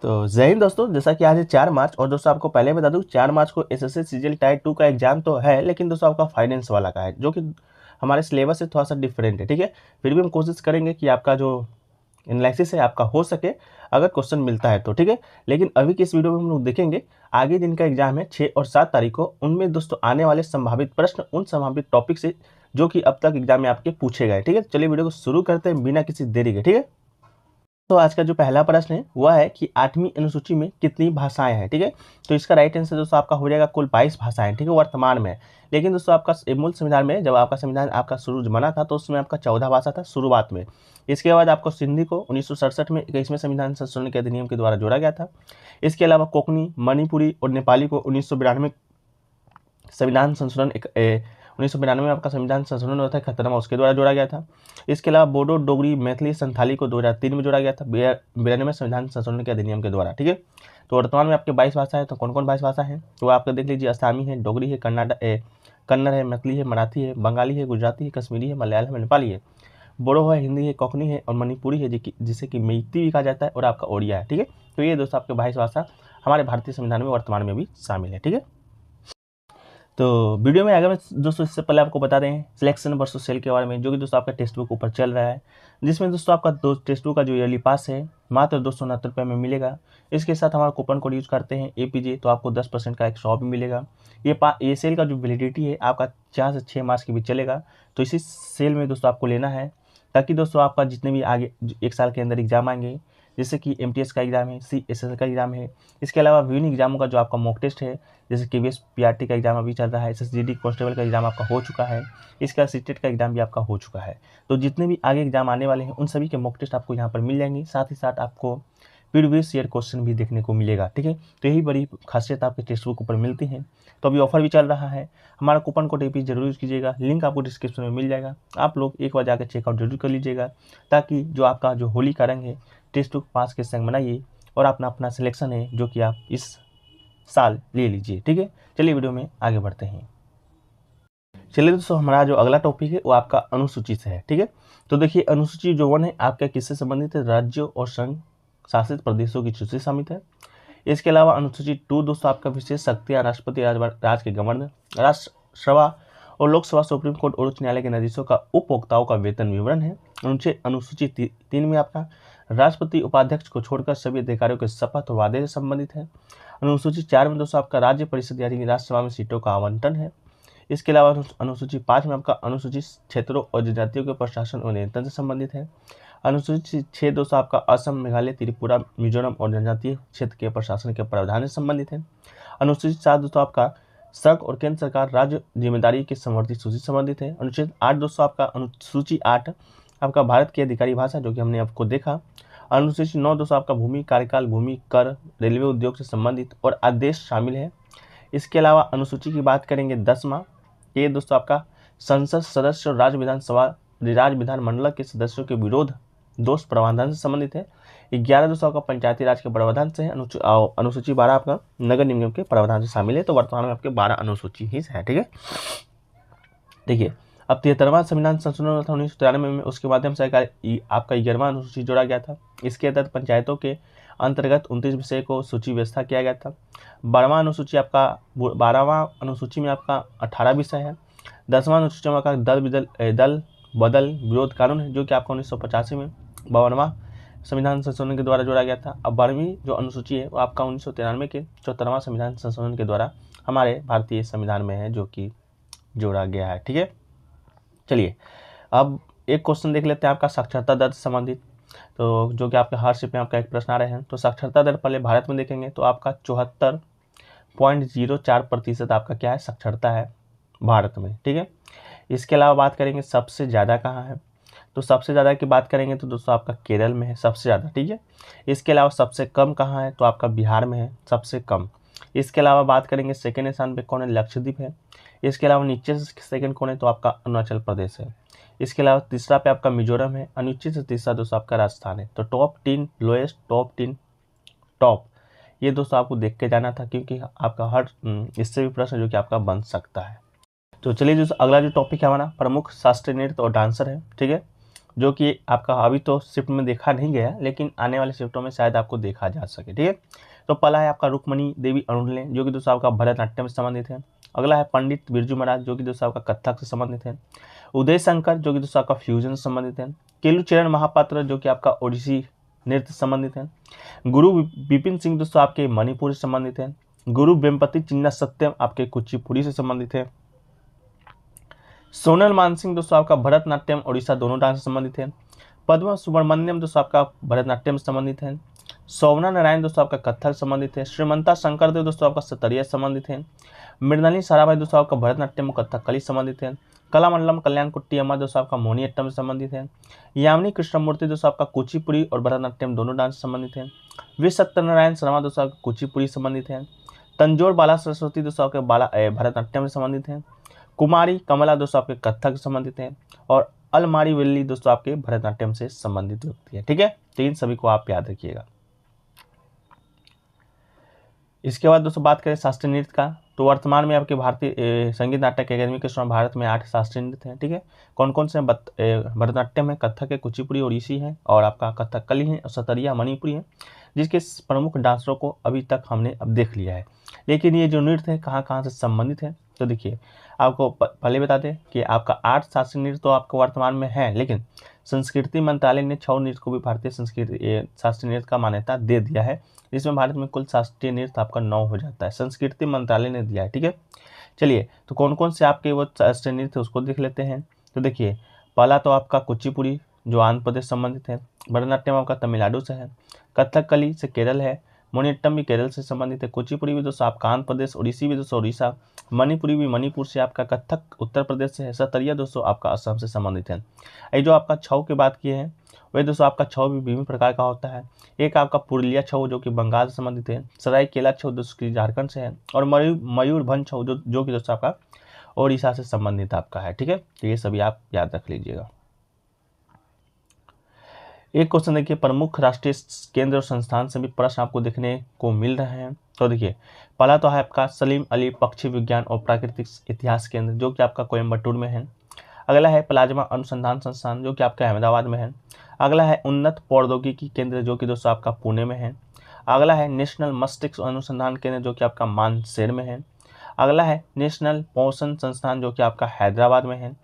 तो जय हिंद दोस्तों, जैसा कि आज है 4 मार्च और दोस्तों आपको पहले बता दूं 4 मार्च को एसएससी सीजीएल टाइप 2 का एग्जाम तो है, लेकिन दोस्तों आपका फाइनेंस वाला का है जो कि हमारे सिलेबस से थोड़ा सा डिफरेंट है। ठीक है, फिर भी हम कोशिश करेंगे कि आपका जो एनालिसिस है आपका हो सके अगर क्वेश्चन मिलता है तो। ठीक है, लेकिन अभी की इस वीडियो में हम लोग देखेंगे आगे दिन का एग्जाम है 6 और 7 तारीख को, उनमें दोस्तों आने वाले संभावित प्रश्न उन संभावित टॉपिक से जो कि अब तक एग्जाम में आपके पूछे गए। ठीक है, चलिए वीडियो को शुरू करते हैं बिना किसी देरी के। ठीक है, तो आज का जो पहला प्रश्न है वह है कि 8वीं अनुसूची में कितनी भाषाएं हैं। ठीक है, तो इसका राइट आंसर दोस्तों आपका हो जाएगा कुल 22 भाषाएं। ठीक है, वर्तमान में। लेकिन दोस्तों आपका मूल संविधान में जब आपका संविधान आपका शुरू बना था तो उसमें आपका 14 भाषा था शुरुआत में। इसके बाद आपको सिंधी को 1967 में 21वें संविधान संशोधन के अधिनियम के द्वारा जोड़ा गया था। इसके अलावा कोंकणी, मणिपुरी और नेपाली को 1992 संविधान संशोधन 1992 में आपका संविधान संशोधन हुआ था 71वां, उसके द्वारा जोड़ा गया था। इसके अलावा बोडो, डोगरी, मैथिली, संथाली को 2003 में जोड़ा गया था 92 संविधान संशोधन के अधिनियम के द्वारा। ठीक है, तो वर्तमान में आपके 22 भाषा है। तो कौन कौन 22 भाषा है तो आप देख लीजिए, असमी है, डोगरी है, कन्नड़ है, मैथिली है, मराठी है, बंगाली है, गुजराती है, कश्मीरी है, मलयालम है, नेपाली है, बोडो है, हिंदी है, कोंकणी है और मणिपुरी है जिसे कि मेइती भी कहा जाता है, और आपका ओडिया है। ठीक है, तो ये दोस्तों आपके 22 भाषा हमारे भारतीय संविधान में वर्तमान में भी शामिल है। ठीक है, तो वीडियो में अगर दोस्तों इससे पहले आपको बता दें सिलेक्शन वर्सेस सेल के बारे में, जो कि दोस्तों आपका टेक्स्ट बुक ऊपर चल रहा है, जिसमें दोस्तों आपका टेक्स्ट बुक का जो ईयरली पास है मात्र 269 रुपये में मिलेगा। इसके साथ हमारा कूपन कोड यूज करते हैं APJ, तो आपको 10% का एक शॉप भी मिलेगा। ये सेल का जो वैलिडिटी है आपका 4 से 6 मार्च के बीच चलेगा। तो इसी सेल में दोस्तों आपको लेना है, ताकि दोस्तों आपका जितने भी आगे 1 साल के अंदर एग्जाम आएंगे, जैसे कि MTS का एग्जाम है, CSS का एग्जाम है, इसके अलावा विभिन्न एग्जामों का जो आपका मॉक टेस्ट है, जैसे कि KVS PRT का एग्जाम अभी चल रहा है, SSGD कांस्टेबल का एग्जाम आपका हो चुका है, इसका सीटेट का एग्जाम भी आपका हो चुका है। तो जितने भी आगे एग्जाम आने वाले हैं उन सभी के मॉक टेस्ट आपको यहाँ पर मिल जाएंगे। साथ ही साथ आपको प्रीवियस ईयर क्वेश्चन भी देखने को मिलेगा। ठीक है, तो यही बड़ी खासियत आपके टेक्स्ट बुक ऊपर मिलती है। तो अभी ऑफर भी चल रहा है, हमारा कूपन कोड APJ जरूर यूज कीजिएगा, लिंक आपको डिस्क्रिप्शन में मिल जाएगा। आप लोग एक बार जाकर चेकआउट जरूर कर लीजिएगा, ताकि जो आपका जो होली का रंग है टेक्स्ट बुक पास के संग बनाइए और अपना सिलेक्शन है जो कि आप इस साल ले लीजिए। ठीक है, चलिए वीडियो में आगे बढ़ते हैं। चलिए दोस्तों, हमारा जो अगला टॉपिक है वो आपका अनुसूची से है। ठीक है, तो देखिए अनुसूची जो 1 है आपका किससे संबंधित है, राज्यों और संघ शासित प्रदेशों की सूची शामिल है। इसके अलावा अनुसूची 2 दोस्तों आपका विशेष शक्तियाँ राष्ट्रपति राज के गवर्नर, राष्ट्रसभा और लोकसभा, सुप्रीम कोर्ट और उच्च न्यायालय के न्यायाधीशों का उपभोक्ताओं का वेतन विवरण है। अनुसूची 3 में आपका राष्ट्रपति उपाध्यक्ष को छोड़कर सभी अधिकारियों के शपथ और वादे से संबंधित है। अनुसूची 4 में दोस्तों आपका राज्य परिषद यानी कि राज्यसभा में सीटों का आवंटन है। इसके अलावा अनुसूची 5 में आपका अनुसूचित क्षेत्रों और जनजातियों के प्रशासन और नियंत्रण से संबंधित है। अनुसूची 6 दोस्तों आपका असम, मेघालय, त्रिपुरा, मिजोरम और जनजातीय क्षेत्र के प्रशासन के प्रावधान से संबंधित है। अनुसूची 7 दोस्तों आपका संघ और केंद्र सरकार राज्य जिम्मेदारी की संवर्धित सूची से संबंधित है। अनुच्छेद 8 दोस्तों आपका अनुसूची 8 आपका भारत की अधिकारी भाषा, जो कि हमने आपको देखा। अनुसूची 9 दोस्तों आपका भूमि कार्यकाल, भूमि कर, रेलवे उद्योग से संबंधित और आदेश शामिल है। इसके अलावा अनुसूची की बात करेंगे 10वां, ये दोस्तों आपका संसद सदस्य और राज्य विधान मंडल के सदस्यों के विरोध दोष प्रावधान से संबंधित है। 11 दोस्तों आपका पंचायती राज के प्रावधान से है। अनुसूची 12 आपका नगर निगम के प्रावधान से शामिल है। तो वर्तमान में आपके 12 अनुसूची ही है। ठीक है, देखिए अब 73वां संविधान संशोधन हुआ था 1993 में, उसके माध्यम से आपका 11वां अनुसूची जोड़ा गया था। इसके तहत पंचायतों के अंतर्गत 29 विषय को सूची व्यवस्था किया गया था। 12वां अनुसूची में आपका 18 विषय है। 10वां अनुसूची में आपका दल बदल विरोध कानून है, जो कि आपका 1985 में 52वां संविधान संशोधन के द्वारा जोड़ा गया था। अब 12वीं जो अनुसूची है वो आपका 1993 के 74वां संविधान संशोधन के द्वारा हमारे भारतीय संविधान में है, जो कि जोड़ा गया है। ठीक है, चलिए अब एक क्वेश्चन देख लेते हैं आपका साक्षरता दर से संबंधित, तो जो कि आपके हर शिफ्ट में आपका एक प्रश्न आ रहे हैं। तो साक्षरता दर पहले भारत में देखेंगे तो आपका 74.04% आपका क्या है, साक्षरता है भारत में। ठीक है, इसके अलावा बात करेंगे सबसे ज़्यादा कहाँ है, तो सबसे ज़्यादा की बात करेंगे तो दोस्तों आपका केरल में है सबसे ज़्यादा। ठीक है, इसके अलावा सबसे कम कहाँ है, तो आपका बिहार में है सबसे कम। इसके अलावा बात करेंगे सेकेंड स्थान पे कौन है, लक्षद्वीप है। इसके अलावा नीचे से सेकंड कौन है, तो आपका अरुणाचल प्रदेश है। इसके अलावा तीसरा पे आपका मिजोरम है और नीचे से तीसरा दोस्तों आपका राजस्थान है। तो टॉप 3 लोएस्ट, टॉप 3 टॉप, ये दोस्तों आपको देख के जाना था, क्योंकि आपका हर इससे भी प्रश्न जो कि आपका बन सकता है। तो चलिए दोस्तों अगला जो टॉपिक है हमारा प्रमुख शास्त्रीय नृत्य और डांसर है। ठीक है, जो कि आपका अभी तो शिफ्ट में देखा नहीं गया, लेकिन आने वाले शिफ्टों में शायद आपको देखा जा सके। ठीक है, तो पहला है आपका रुक्मणी देवी अरुणले, जो कि दोस्तों आपका भरतनाट्यम से संबंधित है। अगला है पंडित बिरजू महाराज, जो कि दोस्तों आपका कथक से संबंधित है। उदय शंकर, जो कि दोस्तों आपका फ्यूजन से संबंधित है। केलुचरण महापात्र, जो कि आपका ओडिसी नृत्य से संबंधित है। गुरु विपिन सिंह दोस्तों आपके मणिपुर से संबंधित है। गुरु वेम्पति चिन्ना सत्यम आपके कुचिपुड़ी से संबंधित है। सोनल मानसिंह दोस्तों आपका भरतनाट्यम उड़ीसा दोनों डांस से संबंधित है। पद्म सुब्रमण्यम दोस्तों आपका भरतनाट्यम से संबंधित है। सौवना नारायण दोस्तों आपका कथक संबंधित है। श्रीमंता शंकर देव दोस्तों आपका सतरिया संबंधित है। मृणाली साराभाई दोस्तों आपका भरतनाट्यम कथकली संबंधित है। कलामंडलम कल्याण कुट्टी अम्मा दोस्तों आपका मोहिनीअट्टम से संबंधित है। यामिनी कृष्णमूर्ति दोस्तों आपका कुचिपुड़ी और भरतनाट्यम दोनों डांस से संबंधित है। वी सत्यनारायण शर्मा दोस्तों आपका कुचिपुड़ी संबंधित है। तंजोर बाला सरस्वती दोस्तों आपके भरतनाट्यम से संबंधित है। कुमारी कमला दोस्तों आपके कथक से संबंधित है। और अलमारी वेल्ली दोस्तों आपके भरतनाट्यम से संबंधित व्यक्ति है। ठीक है, तो इन सभी को आप याद रखिएगा। इसके बाद दोस्तों बात करें शास्त्रीय नृत्य का, तो वर्तमान में आपके भारतीय संगीत नाटक अकादमी के स्वर्ण भारत में 8 शास्त्रीय नृत्य हैं। ठीक है, कौन कौन से भरतनाट्यम है, कथक है, कुचिपुड़ी ओडिसी है, और आपका कथकली है, सतरिया मणिपुरी है, जिसके प्रमुख डांसरों को अभी तक हमने अब देख लिया है। लेकिन ये जो नृत्य है कहाँ कहाँ से संबंधित है, तो देखिए आपको पहले बता दें कि आपका 8 शास्त्रीय नृत्य तो आपको वर्तमान में है, लेकिन संस्कृति मंत्रालय ने 6 नृत्य को भी भारतीय संस्कृति शास्त्रीय नृत्य का मान्यता दे दिया है, जिसमें भारत में कुल शास्त्रीय नृत्य आपका 9 हो जाता है, संस्कृति मंत्रालय ने दिया है। ठीक है, चलिए तो कौन कौन से आपके वो शास्त्रीय नृत्य उसको देख लेते हैं। तो देखिए पहला तो आपका कुचिपुड़ी जो आंध्र प्रदेश संबंधित है। भरतनाट्यम आपका तमिलनाडु से है। कथकली से केरल है। मोहिनीअट्टम भी केरल से संबंधित है। कुचिपुड़ी भी दोस्तों आपका आंध्र प्रदेश। ओडिसी भी दोस्तों उड़ीसा। मणिपुरी भी मणिपुर से। आपका कथक उत्तर प्रदेश से है। सतरिया दोस्तों आपका असम से संबंधित है। ये जो आपका छऊ की बात किए हैं वही दोस्तों आपका छऊ भी विभिन्न प्रकार का होता है। एक आपका पुरुलिया छऊ जो कि बंगाल से संबंधित है। सरायकेला छऊ दोस्तों की झारखंड से है। और मयूरभंज छऊ जो कि दोस्तों आपका ओडिशा से संबंधित आपका है। ठीक है, तो ये सभी आप याद रख लीजिएगा। एक क्वेश्चन देखिए, प्रमुख राष्ट्रीय केंद्र और संस्थान से भी प्रश्न आपको देखने को मिल रहे हैं। तो देखिए पहला तो है आपका सलीम अली पक्षी विज्ञान और प्राकृतिक इतिहास केंद्र जो कि आपका कोयम्बटूर में है। अगला है प्लाज्मा अनुसंधान संस्थान जो कि आपका अहमदाबाद में है। अगला है उन्नत प्रौद्योगिकी केंद्र जो कि दोस्तों आपका पुणे में है। अगला है नेशनल मस्तिष्क अनुसंधान केंद्र जो कि आपका मानसेर में है। अगला है नेशनल पोषण संस्थान जो कि आपका हैदराबाद में है।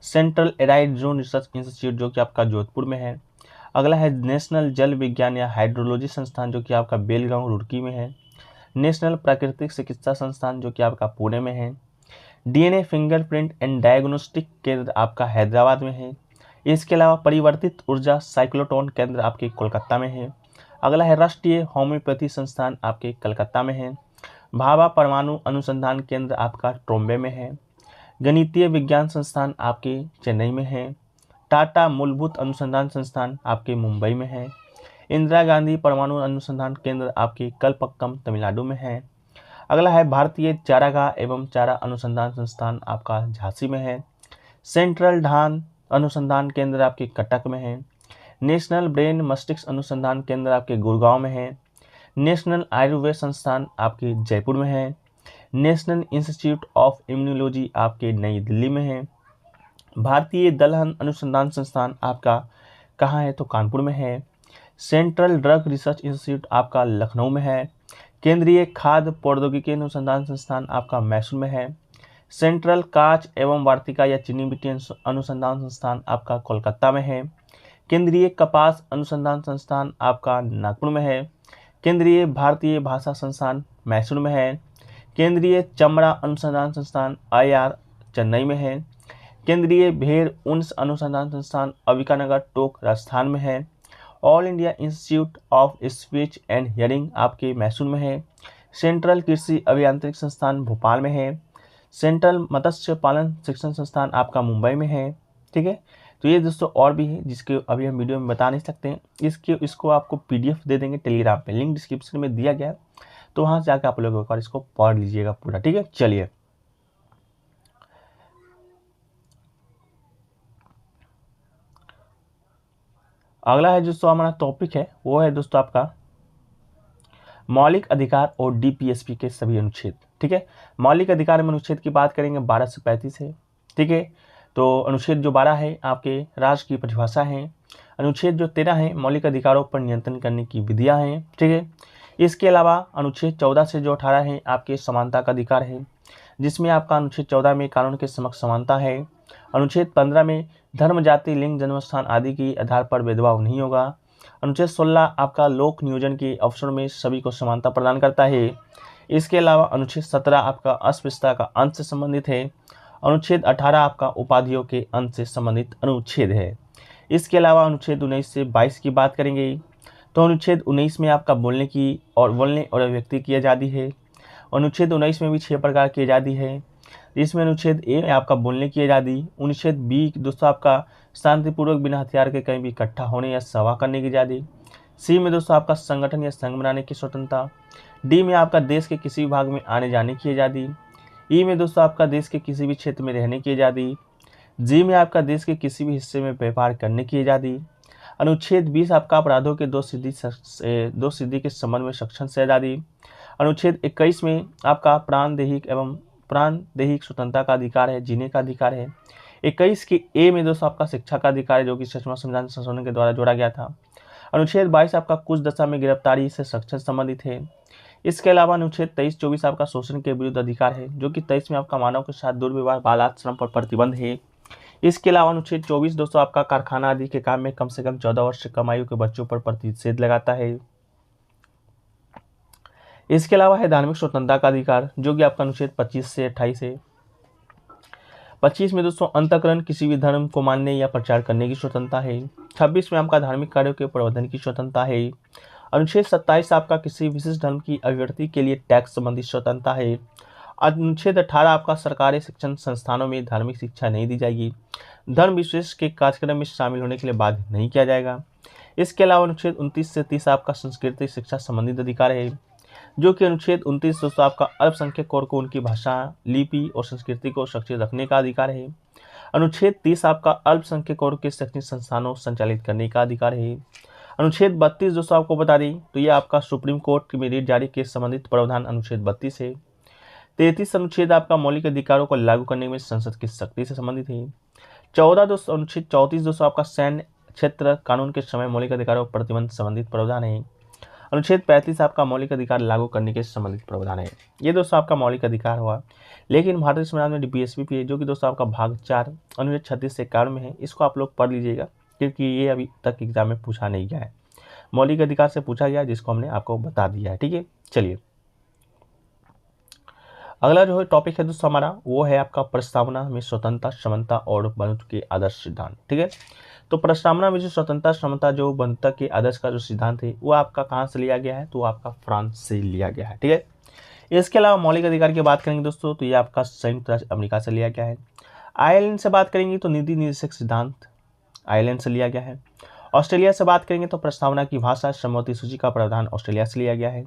Central arid zone research institute जो कि आपका जोधपुर में है। अगला है नेशनल जल विज्ञान या हाइड्रोलॉजी संस्थान जो कि आपका बेलगांव रुड़की में है। नेशनल प्राकृतिक चिकित्सा संस्थान जो कि आपका पुणे में है। डीएनए फिंगरप्रिंट एंड डायग्नोस्टिक केंद्र आपका हैदराबाद में है। इसके अलावा परिवर्तित ऊर्जा साइक्लोट्रॉन केंद्र आपके कोलकाता में है। अगला है राष्ट्रीय होम्योपैथी संस्थान आपके कलकत्ता में है। भाभा परमाणु अनुसंधान केंद्र आपका ट्रोम्बे में है। गणितीय विज्ञान संस्थान आपके चेन्नई में है। टाटा मूलभूत अनुसंधान संस्थान आपके मुंबई में है। इंदिरा गांधी परमाणु अनुसंधान केंद्र आपके कलपक्कम तमिलनाडु में है। अगला है भारतीय चारागाह एवं चारा अनुसंधान संस्थान आपका झांसी में है। सेंट्रल धान अनुसंधान केंद्र आपके कटक में है। नेशनल ब्रेन मस्तिष्क अनुसंधान केंद्र आपके गुड़गांव में है। नेशनल आयुर्वेद संस्थान आपके जयपुर में है। नेशनल इंस्टीट्यूट ऑफ इम्यूनोलॉजी आपके नई दिल्ली में है। भारतीय दलहन अनुसंधान संस्थान आपका कहाँ है, तो कानपुर में है। सेंट्रल ड्रग रिसर्च इंस्टीट्यूट आपका लखनऊ में है। केंद्रीय खाद्य प्रौद्योगिकी अनुसंधान संस्थान आपका मैसूर में है। सेंट्रल कांच एवं वार्तिका या चीनी मिट्टी अनुसंधान संस्थान आपका कोलकाता में है। केंद्रीय कपास अनुसंधान संस्थान आपका नागपुर में है। केंद्रीय भारतीय भाषा संस्थान मैसूर में है। केंद्रीय चमड़ा अनुसंधान संस्थान IR चेन्नई में है। केंद्रीय भेड़ ऊन अनुसंधान संस्थान अविकानगर टोक राजस्थान में है। All India institute of speech and hearing आपके मैसूर में है। सेंट्रल कृषि अभियांत्रिक संस्थान भोपाल में है। सेंट्रल मत्स्य पालन शिक्षण संस्थान आपका मुंबई में है। ठीक है, तो ये दोस्तों और भी है जिसके अभी हम वीडियो में बता नहीं सकते हैं। इसको आपको PDF दे देंगे टेलीग्राम पे, लिंक डिस्क्रिप्शन में दिया गया है, तो वहाँ से जाकर आप लोग एक बार इसको पढ़ लीजिएगा पूरा। ठीक है, चलिए अगला है दोस्तों हमारा टॉपिक है वो है दोस्तों आपका मौलिक अधिकार और DPSP के सभी अनुच्छेद। ठीक है, मौलिक अधिकार में अनुच्छेद की बात करेंगे 12 से 35 है। ठीक है, तो अनुच्छेद जो 12 है आपके राज्य की परिभाषा है। अनुच्छेद जो 13 है मौलिक अधिकारों पर नियंत्रण करने की विधियां हैं, ठीक है। इसके अलावा अनुच्छेद 14 से जो 18 है आपके समानता का अधिकार है, जिसमें आपका अनुच्छेद 14 में कानून के समक्ष समानता है। अनुच्छेद 15 में धर्म, जाति, लिंग, जन्मस्थान आदि के आधार पर भेदभाव नहीं होगा। अनुच्छेद 16 आपका लोक नियोजन के अवसरों में सभी को समानता प्रदान करता है। इसके अलावा अनुच्छेद 17 आपका अस्पृश्यता का अंत से संबंधित है। अनुच्छेद 18 आपका उपाधियों के अंत से संबंधित अनुच्छेद है। इसके अलावा अनुच्छेद 19 से 22 की बात करेंगे तो अनुच्छेद 19 में आपका बोलने और अभिव्यक्ति की आज़ादी है। अनुच्छेद 19 में भी 6 प्रकार की आज़ादी है, जिसमें अनुच्छेद ए में आपका बोलने की आज़ादी, अनुच्छेद बी दोस्तों आपका शांतिपूर्वक बिना हथियार के कहीं भी इकट्ठा होने या सभा करने की आज़ादी, सी में दोस्तों आपका संगठन या संघ बनाने की स्वतंत्रता, डी में आपका देश के किसी भाग में आने जाने की आज़ादी, ई में दोस्तों आपका देश के किसी भी क्षेत्र में रहने की आज़ादी, जी में आपका देश के किसी भी हिस्से में व्यापार करने की आज़ादी। अनुच्छेद 20 आपका अपराधों के दो सिद्धि के संबंध में सक्षम से आज़ादी। अनुच्छेद 21 में आपका प्राणदैहिक स्वतंत्रता का अधिकार है, जीने का अधिकार है। 21 के ए में दोस्तों आपका शिक्षा का अधिकार है, जो कि 6वां संविधान संशोधन के द्वारा जोड़ा गया था। अनुच्छेद 22 आपका कुछ दशा में गिरफ्तारी से सक्षम संबंधित है। इसके अलावा अनुच्छेद 23-24 आपका शोषण के विरुद्ध अधिकार है, जो कि 23 में आपका मानव के साथ दुर्व्यवहार, बाल श्रम पर प्रतिबंध है। इसके अलावा अनुच्छेद 24 दोस्तों आपका कारखाना आदि के काम में कम से कम 14 वर्ष से कम आयु के बच्चों पर प्रतिषेध लगाता है। इसके अलावा है धार्मिक स्वतंत्रता का अधिकार, जो कि आपका अनुच्छेद 25 से 28 है। 25 में दोस्तों अंतःकरण, किसी भी धर्म को मानने या प्रचार करने की स्वतंत्रता है। 26 में आपका धार्मिक कार्यों के प्रबंधन की स्वतंत्रता है। अनुच्छेद 27 आपका किसी विशिष्ट धर्म की अभिव्यक्ति के लिए टैक्स संबंधी स्वतंत्रता है। अनुच्छेद 18 आपका सरकारी शिक्षण संस्थानों में धार्मिक शिक्षा नहीं दी जाएगी, धर्म विशेष के कार्यक्रम में शामिल होने के लिए बाध्य नहीं किया जाएगा। इसके अलावा अनुच्छेद 29 से 30 आपका संस्कृति शिक्षा संबंधित अधिकार है, जो कि अनुच्छेद 29 दोस्तों आपका अल्पसंख्यक और को उनकी भाषा, लिपि और संस्कृति को सुरक्षित रखने का अधिकार है। अनुच्छेद 30 आपका अल्पसंख्यक और के शैक्षणिक संस्थानों संचालित करने का अधिकार है। अनुच्छेद 32 दोस्तों आपको बता दें तो यह आपका सुप्रीम कोर्ट में रिट जारी के संबंधित प्रावधान अनुच्छेद 32 है। 33 अनुच्छेद आपका मौलिक अधिकारों को लागू करने में संसद की शक्ति से संबंधित है। 14 दोस्तों अनुच्छेद 34 दोस्तों आपका सैन्य क्षेत्र कानून के समय मौलिक अधिकारों पर प्रतिबंध संबंधित प्रावधान है। अनुच्छेद 35 आपका मौलिक अधिकार लागू करने के संबंधित प्रावधान है। ये दोस्तों आपका मौलिक अधिकार हुआ। लेकिन भारतीय संविधान में डीपीएसपी है, जो कि दोस्तों आपका भाग 4 अनुच्छेद 36 से 51 में है। इसको आप लोग पढ़ लीजिएगा, क्योंकि ये अभी तक एग्जाम में पूछा नहीं गया है। मौलिक अधिकार से पूछा गया, जिसको हमने आपको बता दिया है। ठीक है, चलिए अगला जो है टॉपिक है दोस्तों हमारा, वो है आपका प्रस्तावना में स्वतंत्रता, समता और बंधुत्व के आदर्श सिद्धांत। ठीक है, तो प्रस्तावना में जो स्वतंत्रता, समता जो बंधुत्व के आदर्श का जो सिद्धांत है वो आपका कहाँ से लिया गया है, तो आपका फ्रांस से लिया गया है। ठीक है, इसके अलावा मौलिक अधिकार की बात करेंगे दोस्तों तो ये आपका संयुक्त राज्य अमेरिका से लिया गया है। आयरलैंड से बात करेंगे तो नीति निर्देशक सिद्धांत आयरलैंड से लिया गया है। ऑस्ट्रेलिया से बात करेंगे तो प्रस्तावना की भाषा, सम्मति सूची का प्रावधान ऑस्ट्रेलिया से लिया गया है।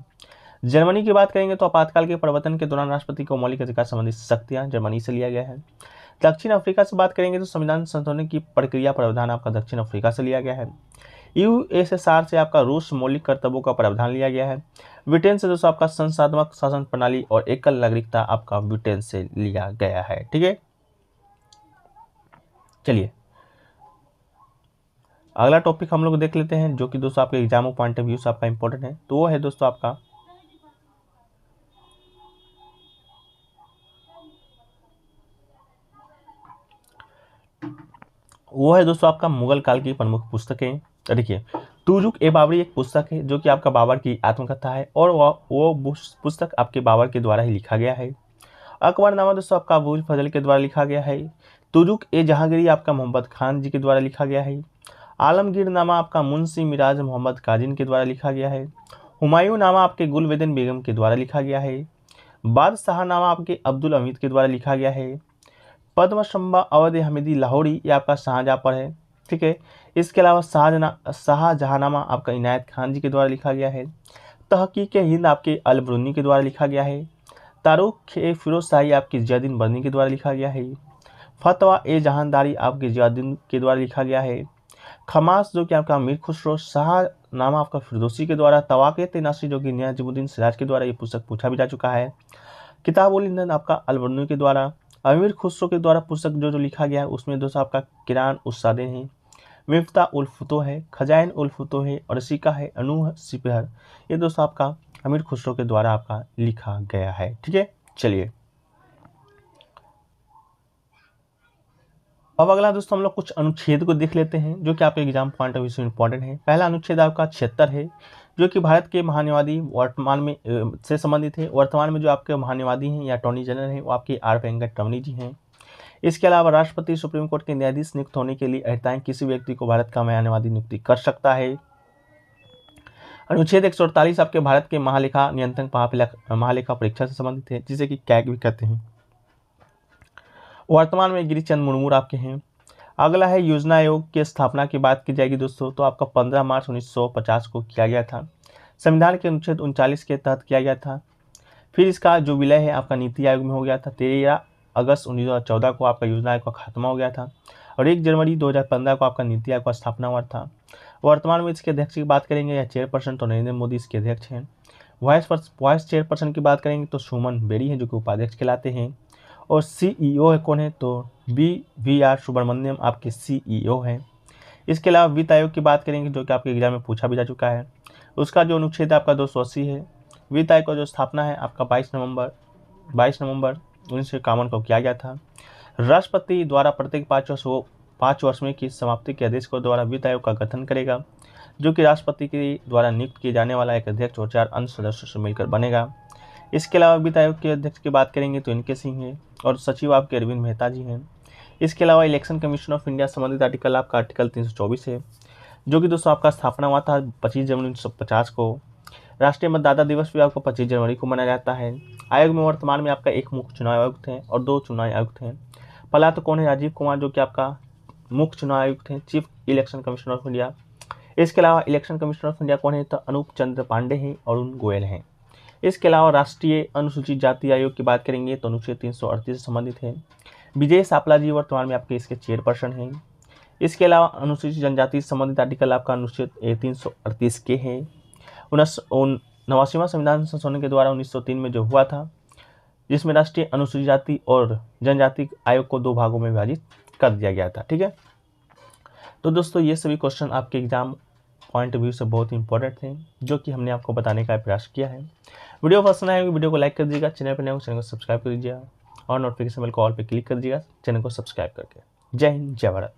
जर्मनी की बात करेंगे तो आपातकाल के प्रवर्तन के दौरान राष्ट्रपति को मौलिक अधिकार संबंधी शक्तियां जर्मनी से लिया गया है। दक्षिण अफ्रीका से बात करेंगे तो संविधान संशोधन की प्रक्रिया प्रावधान आपका दक्षिण अफ्रीका से लिया गया है। यूएसएसआर से आपका रूस मौलिक कर्तव्यों का प्रावधान लिया गया है। ब्रिटेन से दोस्तों आपका संसदात्मक शासन प्रणाली और एकल नागरिकता आपका ब्रिटेन से लिया गया है। ठीक है, चलिए अगला टॉपिक हम लोग देख लेते हैं, जो कि दोस्तों आपके एग्जाम पॉइंट ऑफ व्यू से आपका इंपॉर्टेंट है। तो वो है दोस्तों आपका मुगल काल की प्रमुख पुस्तकें। देखिए, तुजुक ए बाबरी एक पुस्तक है जो कि आपका बाबर की आत्मकथा है, और वो पुस्तक आपके बाबर के द्वारा ही लिखा गया है। अकबरनामा दोस्तों आपका अबुल फजल के द्वारा लिखा गया है। तुजुक ए जहांगीरी आपका मोहम्मद खान जी के द्वारा लिखा गया है। आलमगीर नामा आपका मुंशी मिराज मोहम्मद काजिन के द्वारा लिखा गया है। हुमायूं नामा आपके गुलवेदन बेगम के द्वारा लिखा गया है। बादशाह नामा आपके अब्दुल हमीद के द्वारा लिखा गया है। पद्मशंबा अवध हमीदी लाहौरी ये आपका शाहजहाँ पर है। ठीक है, इसके अलावा शाहजहानामा आपका इनायत खान जी के द्वारा लिखा गया है। तहकीक हिंद आपके अलबरूनी के द्वारा लिखा गया है। तारुख ए फिरोज शाही आपके जियादीन बर्नी के द्वारा लिखा गया है। फतवा ए जहानदारी आपके जियादीन के द्वारा लिखा गया है। खमास जो कि आपका मीर खुसरो शाहनामा आपका फिरदौसी के द्वारा। तवाक़े तेनासी जो कि नियाज़ुद्दीन सिराज के द्वारा ये पुस्तक पूछा भी जा चुका है। किताब उल हिंद आपका अलबरूनी के द्वारा। अमीर खुसरो के द्वारा पुस्तक जो लिखा गया है उसमें दोस्तों आपका किरान उस्सादे हैं, मिफ्ता उल फुतूह है, खजाइन उल फुतूह है और सिका है अनूह सिपहर। ये दोस्तों आपका अमीर खुसरो के द्वारा आपका लिखा गया है। ठीक है, चलिए अब अगला दोस्तों हम लोग कुछ अनुच्छेद को देख लेते हैं जो कि आपके एग्जाम पॉइंट ऑफ व्यू से इंपॉर्टेंट है। पहला अनुच्छेद आपका 76 है जो कि भारत के महान्यायवादी वर्तमान में से संबंधित है। वर्तमान में जो आपके महान्यायवादी हैं या अटॉर्नी जनरल हैं वो आपके आर वेंकटरमणी जी हैं। इसके अलावा राष्ट्रपति सुप्रीम कोर्ट के न्यायाधीश नियुक्त होने के लिए अहर्ताएं किसी व्यक्ति को भारत का महान्यायवादी नियुक्ति कर सकता है। अनुच्छेद 148 आपके भारत के महालेखा नियंत्रक महालेखा परीक्षा से संबंधित है जिसे कि कैग भी कहते हैं। वर्तमान में गिरीश चंद्र मुर्मू आपके हैं। अगला है योजना आयोग की स्थापना की बात की जाएगी दोस्तों तो आपका 15 मार्च 1950 को किया गया था। संविधान के अनुच्छेद 39 के तहत किया गया था। फिर इसका जो विलय है आपका नीति आयोग में हो गया था। 13 अगस्त 1914 को आपका योजना आयोग का खात्मा हो गया था और 1 जनवरी 2015 को आपका नीति आयोग का स्थापना हुआ था। वर्तमान में इसके अध्यक्ष की बात करेंगे या चेयरपर्सन तो नरेंद्र मोदी इसके अध्यक्ष हैं। वाइस चेयरपर्सन की बात करेंगे तो सुमन बेरी हैं जो कि उपाध्यक्ष कहलाते हैं और सीईओ है कौन है तो वी.आर. सुब्रमण्यम आपके सीईओ हैं। इसके अलावा वित्त आयोग की बात करेंगे जो कि आपके एग्जाम में पूछा भी जा चुका है। उसका जो अनुच्छेद आपका 280 है। वित्त आयोग का जो स्थापना है आपका 22 नवंबर 1951 को किया गया था। राष्ट्रपति द्वारा प्रत्येक 5 वर्ष में की समाप्ति के आदेश को द्वारा वित्त आयोग का गठन करेगा जो कि राष्ट्रपति के द्वारा नियुक्त किए जाने वाला एक अध्यक्ष और 4 अन्य सदस्यों से मिलकर बनेगा। इसके अलावा वित्त आयोग के अध्यक्ष की बात करेंगे तो इनके सिंह हैं और सचिव आपके अरविंद मेहता जी हैं। इसके अलावा इलेक्शन कमीशन ऑफ इंडिया संबंधित आर्टिकल आपका आर्टिकल 324 है जो कि दोस्तों आपका स्थापना हुआ था 25 जनवरी 1950 को। राष्ट्रीय मतदाता दिवस भी आपको 25 जनवरी को मनाया जाता है। आयोग में वर्तमान में आपका एक मुख्य चुनाव आयुक्त है और 2 चुनाव आयुक्त हैं। पहला तो कौन है राजीव कुमार जो कि आपका मुख्य चुनाव आयुक्त हैं, chief election commission of India. इसके अलावा इलेक्शन कमीशन ऑफ इंडिया कौन है तो अनूप चंद्र पांडे हैं और अरुण गोयल हैं। इसके अलावा राष्ट्रीय अनुसूचित जाति आयोग की बात करेंगे तो अनुच्छेद 338 से संबंधित है। विजय सापला जी वर्तमान में आपके इसके चेयरपर्सन हैं। इसके अलावा अनुसूचित जनजाति से संबंधित आर्टिकल आपका अनुच्छेद 338 के हैं। 89वां संविधान संशोधन के द्वारा 1903 में जो हुआ था जिसमें राष्ट्रीय अनुसूचित जाति और जनजाति आयोग को 2 भागों में विभाजित कर दिया गया था। ठीक है, तो दोस्तों ये सभी क्वेश्चन आपके एग्जाम पॉइंट ऑफ व्यू से बहुत इंपॉर्टेंट थे जो कि हमने आपको बताने का प्रयास किया है। वीडियो पसंद आएगी वीडियो को लाइक कर दीजिएगा, चैनल पर नए हो चैनल को सब्सक्राइब कर दीजिएगा और नोटिफिकेशन बेल को ऑल पे क्लिक कर दीजिएगा चैनल को सब्सक्राइब करके। जय हिंद, जय भारत।